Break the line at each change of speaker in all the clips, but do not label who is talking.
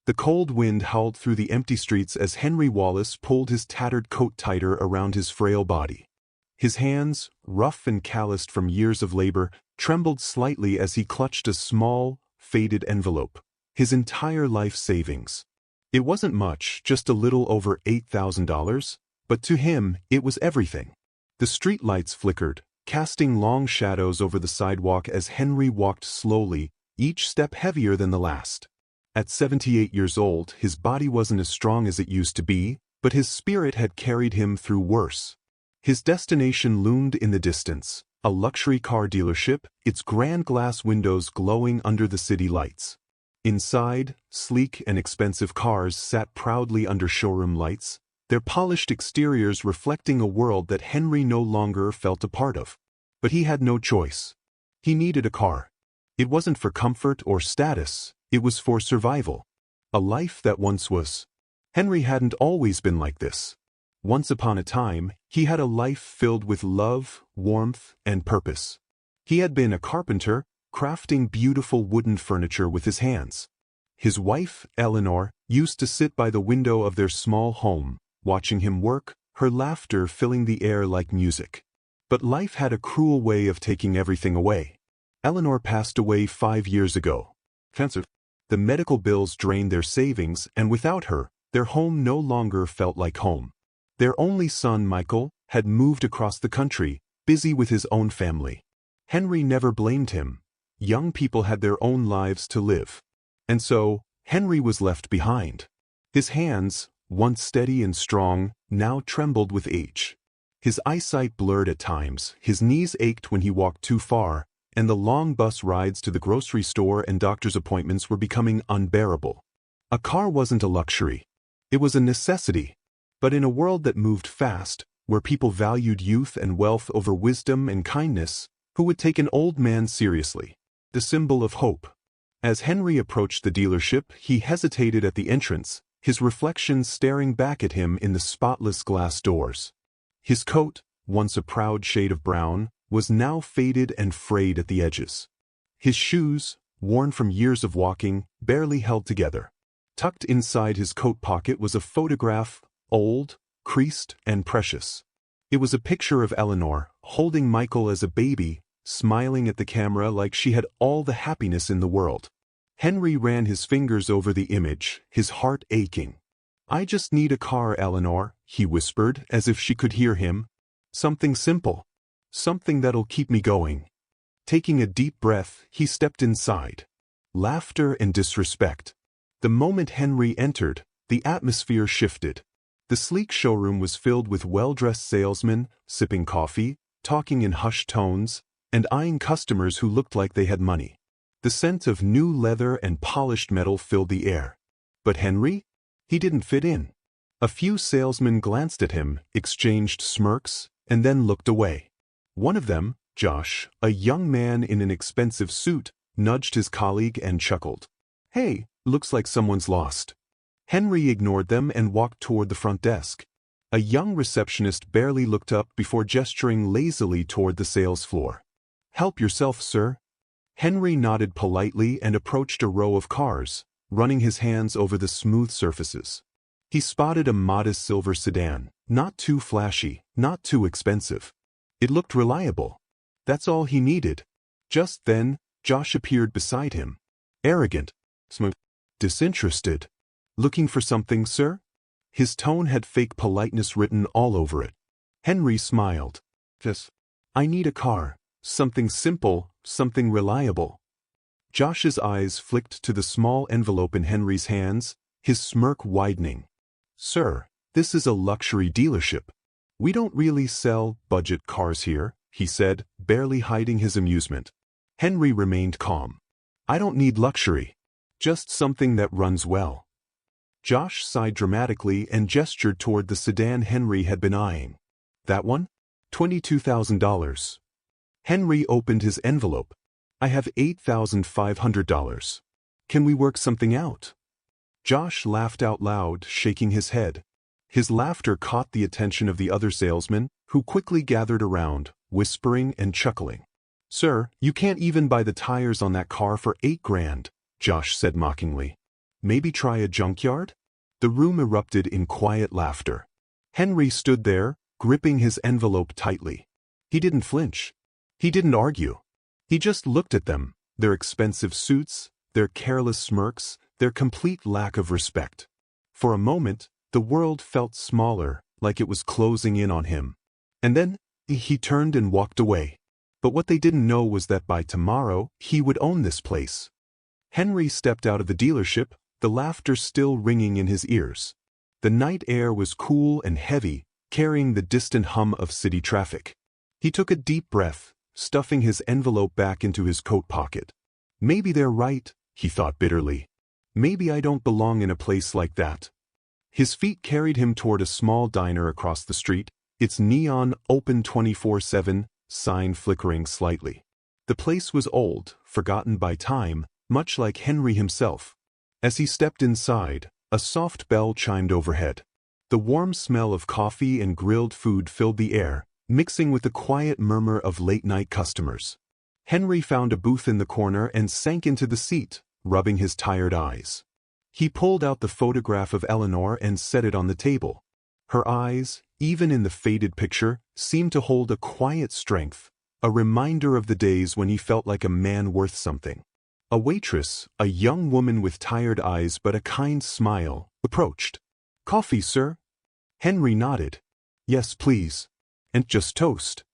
The cold wind howled through the empty streets as Henry Wallace pulled his tattered coat tighter around his frail body. His hands, rough and calloused from years of labor, trembled slightly as he clutched a small, faded envelope. His entire life savings. It wasn't much, just a little over $8,000, but to him, it was everything. The streetlights flickered, casting long shadows over the sidewalk as Henry walked slowly, each step heavier than the last. At 78 years old, his body wasn't as strong as it used to be, but his spirit had carried him through worse. His destination loomed in the distance, a luxury car dealership, its grand glass windows glowing under the city lights. Inside, sleek and expensive cars sat proudly under showroom lights, their polished exteriors reflecting a world that Henry no longer felt a part of. But he had no choice. He needed a car. It wasn't for comfort or status, it was for survival. A life that once was. Henry hadn't always been like this. Once upon a time, he had a life filled with love, warmth, and purpose. He had been a carpenter, crafting beautiful wooden furniture with his hands. His wife, Eleanor, used to sit by the window of their small home, watching him work, her laughter filling the air like music. But life had a cruel way of taking everything away. Eleanor passed away 5 years ago. Cancer. The medical bills drained their savings, and without her, their home no longer felt like home. Their only son, Michael, had moved across the country, busy with his own family. Henry never blamed him. Young people had their own lives to live. And so, Henry was left behind. His hands, once steady and strong, now trembled with age. His eyesight blurred at times, his knees ached when he walked too far, and the long bus rides to the grocery store and doctor's appointments were becoming unbearable. A car wasn't a luxury. It was a necessity. But in a world that moved fast, where people valued youth and wealth over wisdom and kindness, who would take an old man seriously? The symbol of hope. As Henry approached the dealership, he hesitated at the entrance, his reflection staring back at him in the spotless glass doors. His coat, once a proud shade of brown, was now faded and frayed at the edges. His shoes, worn from years of walking, barely held together. Tucked inside his coat pocket was a photograph, old, creased, and precious. It was a picture of Eleanor, holding Michael as a baby, smiling at the camera like she had all the happiness in the world. Henry ran his fingers over the image, his heart aching. "I just need a car, Eleanor," he whispered, as if she could hear him. "Something simple. Something that'll keep me going." Taking a deep breath, he stepped inside. Laughter and disrespect. The moment Henry entered, the atmosphere shifted. The sleek showroom was filled with well-dressed salesmen, sipping coffee, talking in hushed tones, and eyeing customers who looked like they had money. The scent of new leather and polished metal filled the air. But Henry? He didn't fit in. A few salesmen glanced at him, exchanged smirks, and then looked away. One of them, Josh, a young man in an expensive suit, nudged his colleague and chuckled. "Hey, looks like someone's lost." Henry ignored them and walked toward the front desk. A young receptionist barely looked up before gesturing lazily toward the sales floor. "Help yourself, sir." Henry nodded politely and approached a row of cars, running his hands over the smooth surfaces. He spotted a modest silver sedan, not too flashy, not too expensive. It looked reliable. That's all he needed. Just then, Josh appeared beside him. Arrogant, smooth, disinterested. "Looking for something, sir?" His tone had fake politeness written all over it. Henry smiled. "Yes. I need a car. Something simple, something reliable." Josh's eyes flicked to the small envelope in Henry's hands, his smirk widening. "Sir, this is a luxury dealership. We don't really sell budget cars here," he said, barely hiding his amusement. Henry remained calm. "I don't need luxury. Just something that runs well." Josh sighed dramatically and gestured toward the sedan Henry had been eyeing. "That one? $22,000. Henry opened his envelope. "I have $8,500. Can we work something out?" Josh laughed out loud, shaking his head. His laughter caught the attention of the other salesmen, who quickly gathered around, whispering and chuckling. "Sir, you can't even buy the tires on that car for $8,000, Josh said mockingly. Maybe try a junkyard? The room erupted in quiet laughter. Henry stood there, gripping his envelope tightly. He didn't flinch. He didn't argue. He just looked at them, their expensive suits, their careless smirks, their complete lack of respect. For a moment, the world felt smaller, like it was closing in on him. And then, he turned and walked away. But what they didn't know was that by tomorrow, he would own this place. Henry stepped out of the dealership, the laughter still ringing in his ears. The night air was cool and heavy, carrying the distant hum of city traffic. He took a deep breath, stuffing his envelope back into his coat pocket. Maybe they're right, he thought bitterly. Maybe I don't belong in a place like that. His feet carried him toward a small diner across the street, its neon "Open 24/7" sign flickering slightly. The place was old, forgotten by time, much like Henry himself. As he stepped inside, a soft bell chimed overhead. The warm smell of coffee and grilled food filled the air, mixing with the quiet murmur of late-night customers. Henry found a booth in the corner and sank into the seat, rubbing his tired eyes. He pulled out the photograph of Eleanor and set it on the table. Her eyes, even in the faded picture, seemed to hold a quiet strength, a reminder of the days when he felt like a man worth something. A waitress, a young woman with tired eyes but a kind smile, approached. "Coffee, sir?" Henry nodded. "Yes, please. And just toast."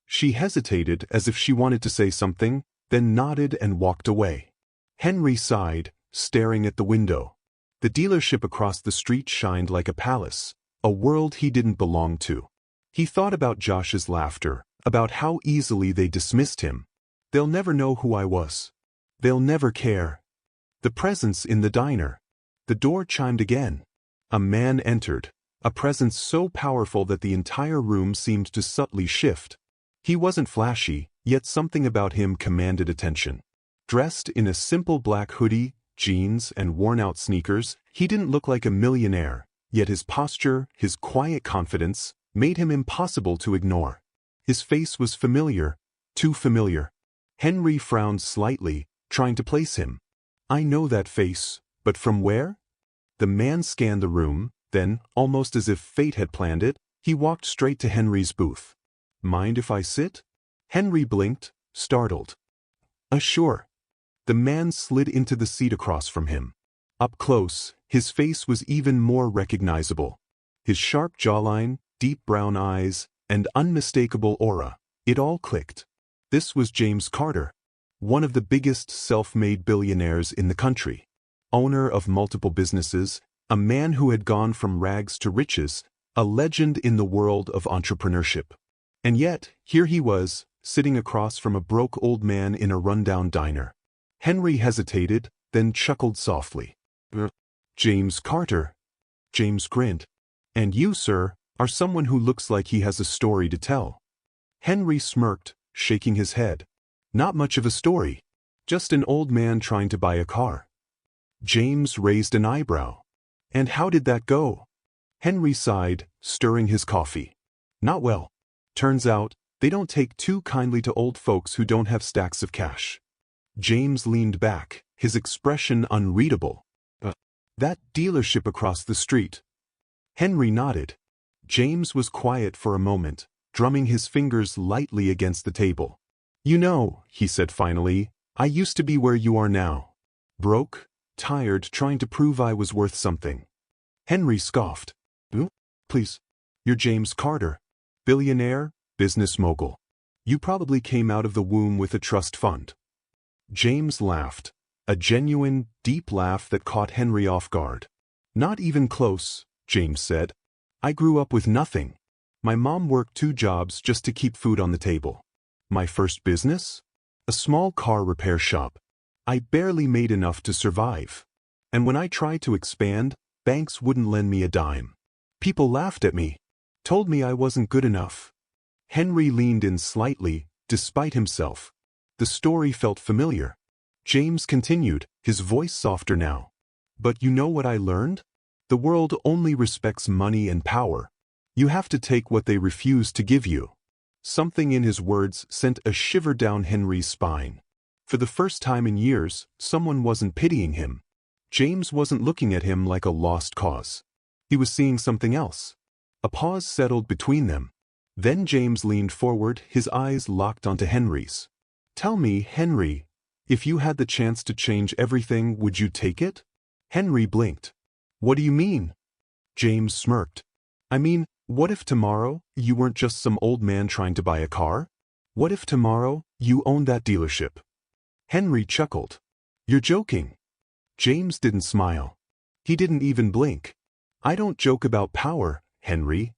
She hesitated as if she wanted to say something, then nodded and walked away. Henry sighed, staring at the window. The dealership across the street shined like a palace, a world he didn't belong to. He thought about Josh's laughter, about how easily they dismissed him. "They'll never know who I was. They'll never care." The presence in the diner. The door chimed again. A man entered, a presence so powerful that the entire room seemed to subtly shift. He wasn't flashy, yet something about him commanded attention. Dressed in a simple black hoodie, jeans, and worn-out sneakers, he didn't look like a millionaire, yet his posture, his quiet confidence, made him impossible to ignore. His face was familiar, too familiar. Henry frowned slightly, trying to place him. "I know that face, but from where?" The man scanned the room, then, almost as if fate had planned it, he walked straight to Henry's booth. "Mind if I sit?" Henry blinked, startled. Sure." The man slid into the seat across from him. Up close, his face was even more recognizable. His sharp jawline, deep brown eyes, and unmistakable aura, it all clicked. This was James Carter, one of the biggest self-made billionaires in the country. Owner of multiple businesses, a man who had gone from rags to riches, a legend in the world of entrepreneurship. And yet, here he was, sitting across from a broke old man in a rundown diner. Henry hesitated, then chuckled softly. "James Carter." James grinned. "And you, sir, are someone who looks like he has a story to tell." Henry smirked, shaking his head. "Not much of a story. Just an old man trying to buy a car." James raised an eyebrow. "And how did that go?" Henry sighed, stirring his coffee. "Not well. Turns out, they don't take too kindly to old folks who don't have stacks of cash." James leaned back, his expression unreadable. "That dealership across the street." Henry nodded. James was quiet for a moment, drumming his fingers lightly against the table. "You know," he said finally, "I used to be where you are now. Broke, tired, trying to prove I was worth something." Henry scoffed. "Please. You're James Carter. Billionaire, business mogul. You probably came out of the womb with a trust fund." James laughed, a genuine, deep laugh that caught Henry off guard. "Not even close," James said. "I grew up with nothing. My mom worked 2 jobs just to keep food on the table. My first business? A small car repair shop. I barely made enough to survive. And when I tried to expand, banks wouldn't lend me a dime. People laughed at me, told me I wasn't good enough." Henry leaned in slightly, despite himself. The story felt familiar. James continued, his voice softer now. "But you know what I learned? The world only respects money and power. You have to take what they refuse to give you." Something in his words sent a shiver down Henry's spine. For the first time in years, someone wasn't pitying him. James wasn't looking at him like a lost cause. He was seeing something else. A pause settled between them. Then James leaned forward, his eyes locked onto Henry's. "Tell me, Henry, if you had the chance to change everything, would you take it?" Henry blinked. "What do you mean?" James smirked. "I mean, what if tomorrow you weren't just some old man trying to buy a car? What if tomorrow you owned that dealership?" Henry chuckled. "You're joking." James didn't smile. He didn't even blink. "I don't joke about power, Henry."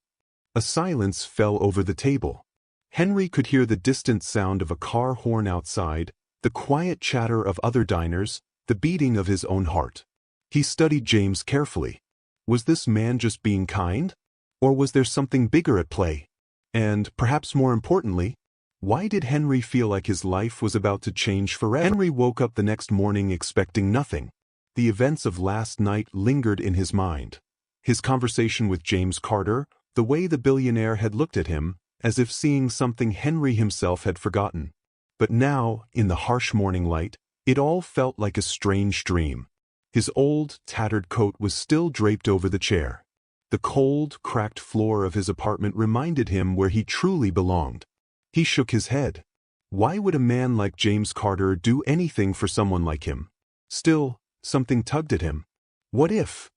A silence fell over the table. Henry could hear the distant sound of a car horn outside, the quiet chatter of other diners, the beating of his own heart. He studied James carefully. Was this man just being kind? Or was there something bigger at play? And, perhaps more importantly, why did Henry feel like his life was about to change forever? Henry woke up the next morning expecting nothing. The events of last night lingered in his mind. His conversation with James Carter, the way the billionaire had looked at him, as if seeing something Henry himself had forgotten. But now, in the harsh morning light, it all felt like a strange dream. His old, tattered coat was still draped over the chair. The cold, cracked floor of his apartment reminded him where he truly belonged. He shook his head. Why would a man like James Carter do anything for someone like him? Still, something tugged at him. What if?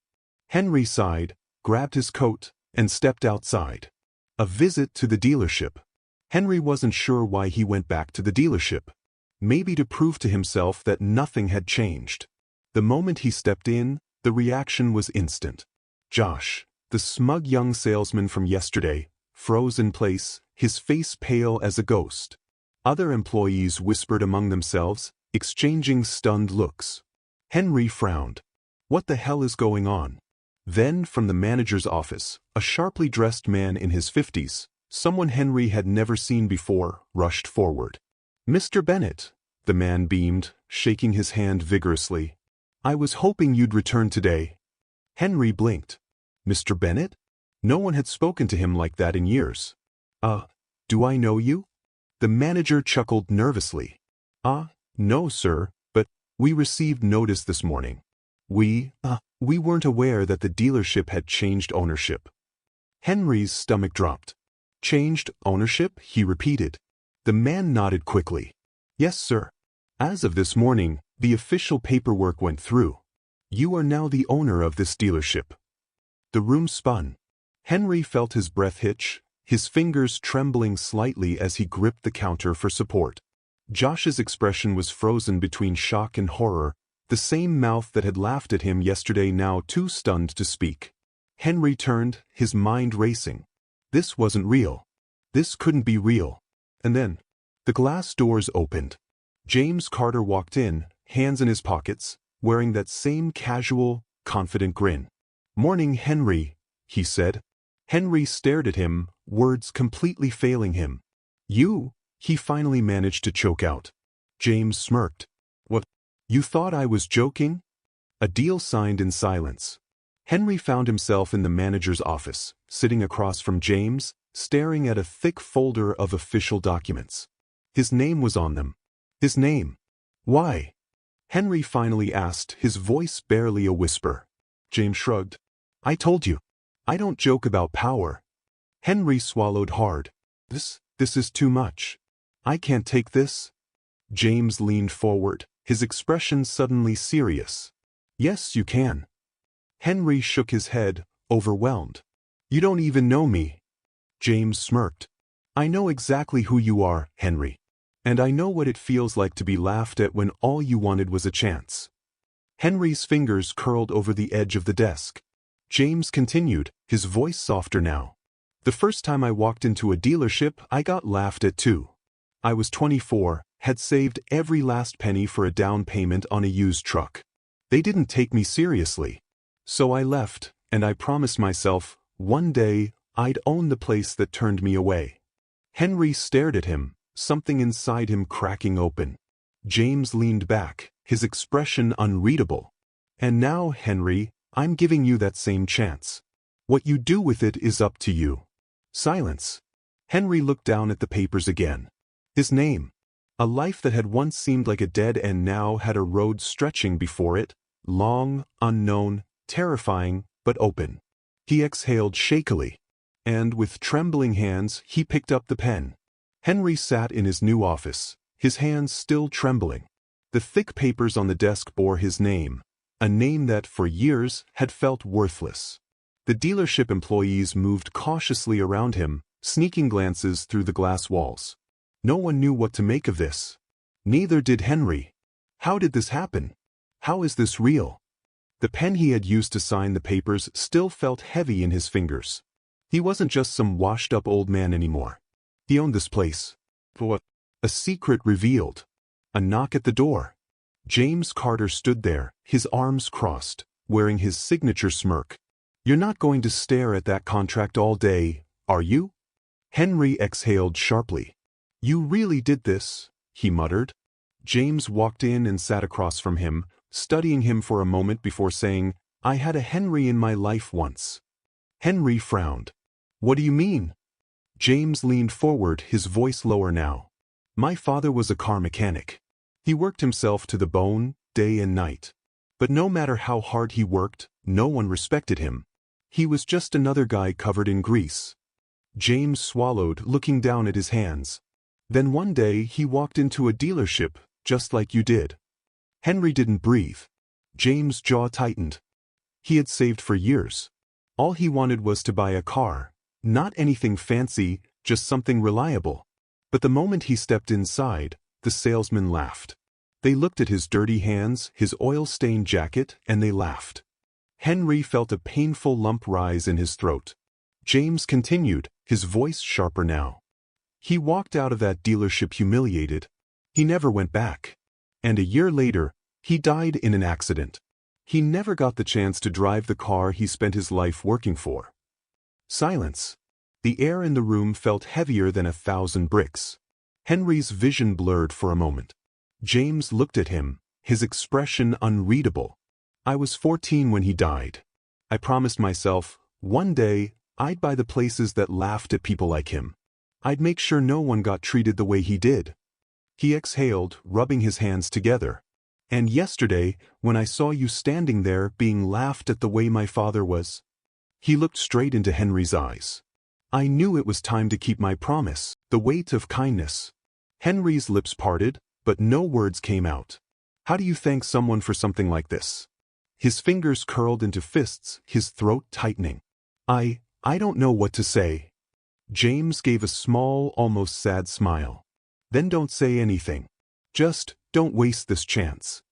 Henry sighed, grabbed his coat, and stepped outside. A visit to the dealership. Henry wasn't sure why he went back to the dealership. Maybe to prove to himself that nothing had changed. The moment he stepped in, the reaction was instant. Josh, the smug young salesman from yesterday, froze in place, his face pale as a ghost. Other employees whispered among themselves, exchanging stunned looks. Henry frowned. What the hell is going on? Then, from the manager's office, a sharply dressed man in his 50s, someone Henry had never seen before, rushed forward. "Mr. Bennett," the man beamed, shaking his hand vigorously. "I was hoping you'd return today." Henry blinked. Mr. Bennett? No one had spoken to him like that in years. Do I know you?" The manager chuckled nervously. No, sir, but we received notice this morning. We weren't aware that the dealership had changed ownership." Henry's stomach dropped. "Changed ownership?" he repeated. The man nodded quickly. "Yes, sir. As of this morning, the official paperwork went through. You are now the owner of this dealership." The room spun. Henry felt his breath hitch, his fingers trembling slightly as he gripped the counter for support. Josh's expression was frozen between shock and horror, the same mouth that had laughed at him yesterday now too stunned to speak. Henry turned, his mind racing. This wasn't real. This couldn't be real. And then, the glass doors opened. James Carter walked in, hands in his pockets, wearing that same casual, confident grin. "Morning, Henry," he said. Henry stared at him, words completely failing him. "You?" he finally managed to choke out. James smirked. "What? You thought I was joking?" A deal signed in silence. Henry found himself in the manager's office, sitting across from James, staring at a thick folder of official documents. His name was on them. His name. "Why?" Henry finally asked, his voice barely a whisper. James shrugged. "I told you. I don't joke about power." Henry swallowed hard. This is too much. I can't take this." James leaned forward, his expression suddenly serious. "Yes, you can." Henry shook his head, overwhelmed. "You don't even know me." James smirked. "I know exactly who you are, Henry. And I know what it feels like to be laughed at when all you wanted was a chance." Henry's fingers curled over the edge of the desk. James continued, his voice softer now. "The first time I walked into a dealership, I got laughed at too. I was 24, had saved every last penny for a down payment on a used truck. They didn't take me seriously. So I left, and I promised myself, one day, I'd own the place that turned me away." Henry stared at him, something inside him cracking open. James leaned back, his expression unreadable. "And now, Henry, I'm giving you that same chance. What you do with it is up to you." Silence. Henry looked down at the papers again. His name. A life that had once seemed like a dead end now had a road stretching before it, long, unknown, terrifying, but open. He exhaled shakily, and with trembling hands he picked up the pen. Henry sat in his new office, his hands still trembling. The thick papers on the desk bore his name, a name that for years had felt worthless. The dealership employees moved cautiously around him, sneaking glances through the glass walls. No one knew what to make of this. Neither did Henry. How did this happen? How is this real? The pen he had used to sign the papers still felt heavy in his fingers. He wasn't just some washed-up old man anymore. He owned this place. What? A secret revealed. A knock at the door. James Carter stood there, his arms crossed, wearing his signature smirk. "You're not going to stare at that contract all day, are you?" Henry exhaled sharply. "You really did this," he muttered. James walked in and sat across from him, studying him for a moment before saying, "I had a Henry in my life once." Henry frowned. "What do you mean?" James leaned forward, his voice lower now. "My father was a car mechanic. He worked himself to the bone, day and night. But no matter how hard he worked, no one respected him. He was just another guy covered in grease." James swallowed, looking down at his hands. "Then one day he walked into a dealership, just like you did." Henry didn't breathe. James' jaw tightened. He had saved for years. All he wanted was to buy a car. Not anything fancy, just something reliable. But the moment he stepped inside, the salesman laughed. They looked at his dirty hands, his oil-stained jacket, and they laughed. Henry felt a painful lump rise in his throat. James continued, his voice sharper now. "He walked out of that dealership humiliated. He never went back. And a year later, he died in an accident. He never got the chance to drive the car he spent his life working for." Silence. The air in the room felt heavier than 1,000 bricks. Henry's vision blurred for a moment. James looked at him, his expression unreadable. "I was 14 when he died. I promised myself, one day, I'd buy the places that laughed at people like him. I'd make sure no one got treated the way he did." He exhaled, rubbing his hands together. "And yesterday, when I saw you standing there being laughed at the way my father was." He looked straight into Henry's eyes. "I knew it was time to keep my promise, the weight of kindness." Henry's lips parted, but no words came out. "How do you thank someone for something like this?" His fingers curled into fists, his throat tightening. I don't know what to say." James gave a small, almost sad smile. "Then don't say anything. Just don't waste this chance."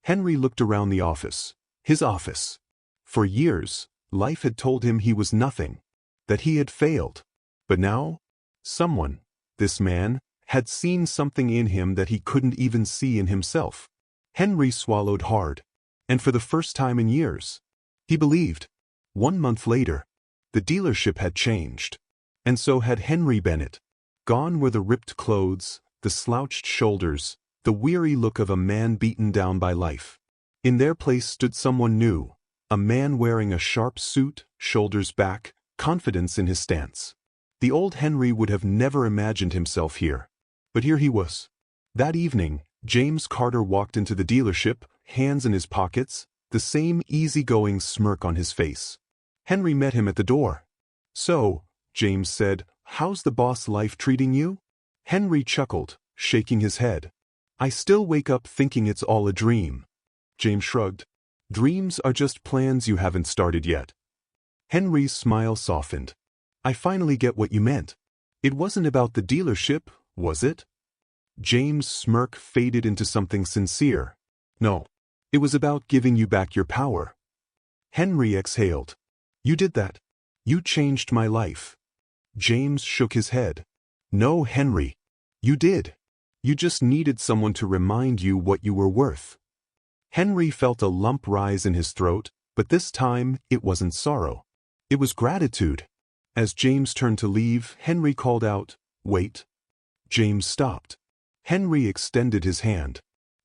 Henry looked around the office. His office. For years, life had told him he was nothing, that he had failed. But now, someone, this man, had seen something in him that he couldn't even see in himself. Henry swallowed hard. And for the first time in years, he believed. 1 month later, the dealership had changed. And so had Henry Bennett. Gone were the ripped clothes, the slouched shoulders, the weary look of a man beaten down by life. In their place stood someone new, a man wearing a sharp suit, shoulders back, confidence in his stance. The old Henry would have never imagined himself here. But here he was. That evening, James Carter walked into the dealership, hands in his pockets, the same easygoing smirk on his face. Henry met him at the door. "So," James said, "how's the boss life treating you?" Henry chuckled, shaking his head. "I still wake up thinking it's all a dream." James shrugged. "Dreams are just plans you haven't started yet." Henry's smile softened. "I finally get what you meant. It wasn't about the dealership, was it?" James' smirk faded into something sincere. "No. It was about giving you back your power." Henry exhaled. "You did that. You changed my life." James shook his head. "No, Henry. You did. You just needed someone to remind you what you were worth." Henry felt a lump rise in his throat, but this time it wasn't sorrow. It was gratitude. As James turned to leave, Henry called out, "Wait." James stopped. Henry extended his hand.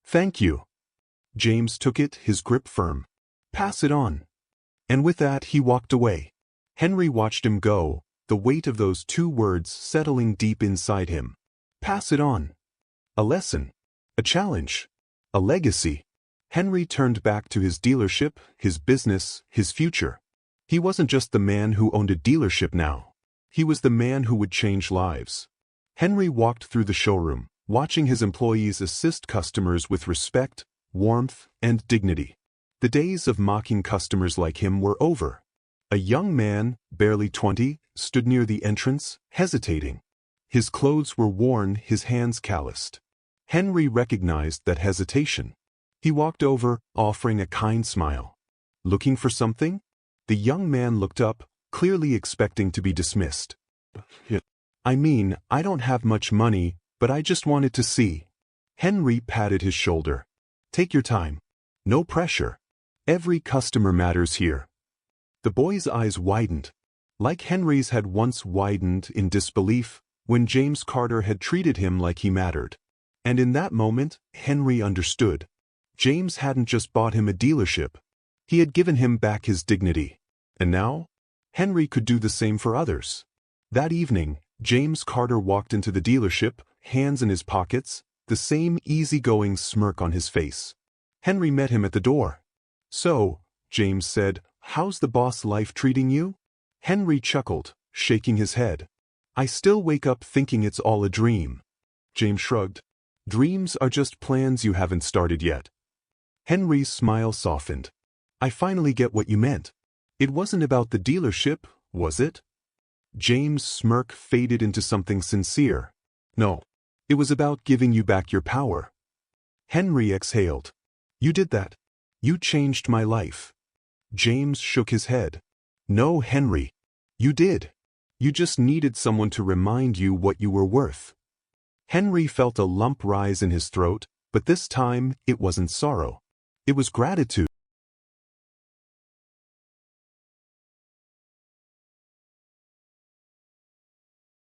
"Thank you." James took it, his grip firm. "Pass it on." And with that he walked away. Henry watched him go, the weight of those 2 words settling deep inside him. Pass it on. A lesson. A challenge. A legacy. Henry turned back to his dealership, his business, his future. He wasn't just the man who owned a dealership now. He was the man who would change lives. Henry walked through the showroom, watching his employees assist customers with respect, warmth, and dignity. The days of mocking customers like him were over. A young man, barely 20, stood near the entrance, hesitating. His clothes were worn, his hands calloused. Henry recognized that hesitation. He walked over, offering a kind smile. "Looking for something?" The young man looked up, clearly expecting to be dismissed. I don't have much money, but I just wanted to see." Henry patted his shoulder. "Take your time. No pressure. Every customer matters here." The boy's eyes widened. Like Henry's had once widened in disbelief when James Carter had treated him like he mattered. And in that moment, Henry understood. James hadn't just bought him a dealership. He had given him back his dignity. And now, Henry could do the same for others. That evening, James Carter walked into the dealership, hands in his pockets, the same easygoing smirk on his face. Henry met him at the door. "So," James said, "how's the boss life treating you?" Henry chuckled, shaking his head. "I still wake up thinking it's all a dream." James shrugged. "Dreams are just plans you haven't started yet." Henry's smile softened. "I finally get what you meant. It wasn't about the dealership, was it?" James' smirk faded into something sincere. "No. It was about giving you back your power." Henry exhaled. "You did that. You changed my life." James shook his head. "No, Henry. You did. You just needed someone to remind you what you were worth." Henry felt a lump rise in his throat, but this time it wasn't sorrow. It was gratitude.